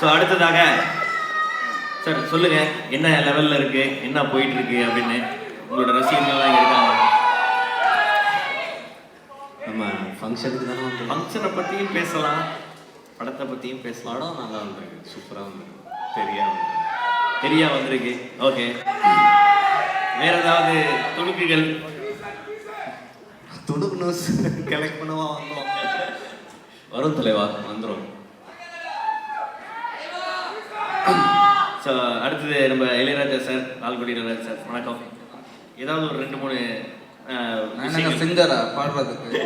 So அடுத்ததாக sir சொல்லுங்கள், என்ன லெவலில் இருக்குது, என்ன போயிட்டுருக்கு அப்படின்னு உங்களோட ரசிகர்கள்லாம் இருக்காங்க. நம்ம ஃபங்க்ஷனுக்கு தானே வந்து ஃபங்க்ஷனை பற்றியும் பேசலாம், படத்தை பற்றியும் பேசலாம். படம் நல்லா வந்துருக்கு, சூப்பராக வந்துருக்கு, தெரியா வந்திருக்கு. ஓகே, வேற ஏதாவது துணுக்குகள்? துணுக்கு நியூஸ் கலெக்ட் பண்ணவா வந்தோம், வரும் தலைவா வந்துடும். ஸோ அடுத்தது நம்ம இளையராஜா சார், லால்குடி இளையராஜா சார், வணக்கம். ஏதாவது ஒரு 2-3 சிங்கரா பாடுறதுக்கு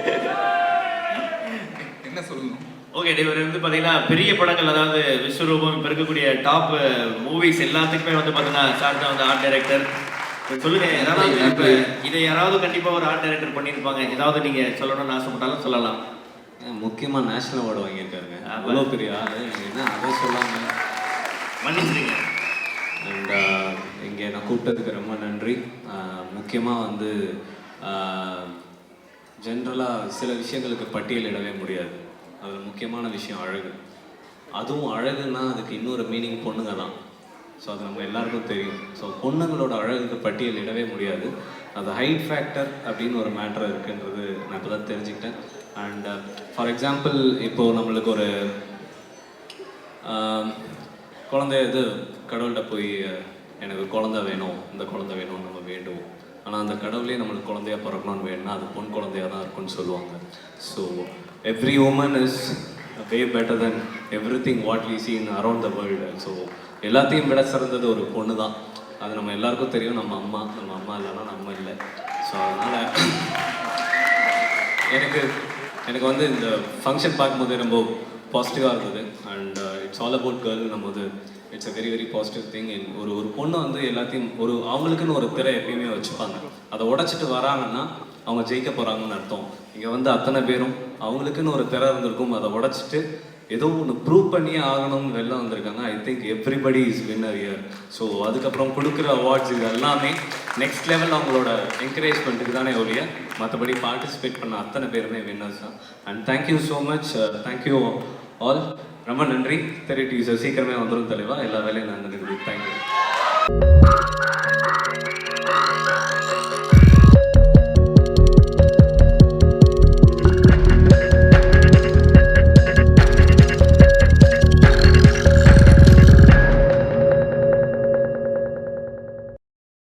என்ன சொல்லணும்? ஓகே, இவர் வந்து பார்த்தீங்கன்னா பெரிய படங்கள், அதாவது விஸ்வரூபம், இப்போ இருக்கக்கூடிய டாப் மூவிஸ் எல்லாத்துக்குமே வந்து பார்த்தீங்கன்னா சார் தான் வந்து ஆர்ட் டைரக்டர். சொல்லுங்க, ஏதாவது இப்போ இதை யாராவது கண்டிப்பாக ஒரு ஆர்ட் டைரக்டர் பண்ணியிருப்பாங்க, ஏதாவது நீங்கள் சொல்லணும்னு ஆசைப்பட்டாலும் சொல்லலாம். முக்கியமாக நேஷனல் அவார்டு வாங்கியிருக்காருங்க, அவ்வளோ பெரிய ஆள், என்ன அதை சொல்லாமல் மன்னிச்சிருங்க. அண்ட் இங்கே நான் கூப்பிட்டதுக்கு ரொம்ப நன்றி. முக்கியமாக வந்து ஜென்ரலாக சில விஷயங்களுக்கு பட்டியலிடவே முடியாது. அதில் முக்கியமான விஷயம் அழகு. அதுவும் அழகுன்னா அதுக்கு இன்னொரு மீனிங் பொண்ணுங்க தான். ஸோ அது நம்ம எல்லாருக்கும் தெரியும். ஸோ பொண்ணுங்களோட அழகுக்கு பட்டியலிடவே முடியாது. அது ஹைட் ஃபேக்டர் அப்படின்னு ஒரு மேட்ரு இருக்குன்றது நான் இப்போ தான் தெரிஞ்சுக்கிட்டேன். அண்ட் ஃபார் எக்ஸாம்பிள், இப்போது நம்மளுக்கு ஒரு குழந்தை இது கடவுள்கிட்ட போய் எனக்கு குழந்தை வேணும், இந்த குழந்தை வேணும்னு நம்ம வேண்டுவோம். ஆனால் அந்த கடவுளே நம்மளுக்கு குழந்தையாக பிறக்கணும்னு வேணும்னா அது பொன் குழந்தையாக தான் இருக்கும்னு சொல்லுவாங்க. So every woman is way better than everything what we see in around the world. So எல்லாத்தையும் விட சிறந்தது ஒரு பொண்ணு தான். அது நம்ம எல்லாருக்கும் தெரியும். நம்ம அம்மா இல்லைன்னா நம்ம இல்லை. ஸோ அதனால் எனக்கு வந்து இந்த ஃபங்க்ஷன் பார்க்கும்போது ரொம்ப பாசிட்டிவாக இருந்தது. And it's all about girl. நம்ம வந்து it's a very very positive thing. ஒரு பொண்ணு வந்து எல்லாத்தையும் அவங்களுக்குன்னு ஒரு திரை எப்பயுமே வச்சுப்பாங்க. அதை உடைச்சிட்டு வராங்கன்னா அவங்க ஜெயிக்க போகிறாங்கன்னு அர்த்தம். இங்கே வந்து அத்தனை பேரும் அவங்களுக்குன்னு ஒரு திரை இருந்திருக்கும், அதை உடைச்சிட்டு ஏதோ ஒன்று ப்ரூவ் பண்ணியே ஆகணும்னு வெளில வந்திருக்காங்க. I think everybody is winner year. So அதுக்கப்புறம் கொடுக்குற அவார்ட்ஸ் இது எல்லாமே நெக்ஸ்ட் லெவல் அவங்களோட என்கரேஜ்மெண்ட்டுக்கு தானே ஒழிய மற்றபடி பார்ட்டிசிபேட் பண்ண அத்தனை பேருமே வின்னர்ஸ் தான். And thank you so much, thank you all. ரொம்ப நன்றி. தெரிய டீசர் சீக்கிரமே வந்துடும் தலைவா, எல்லா வேலையும் நான் நினைக்கிறேன். தேங்க்யூ.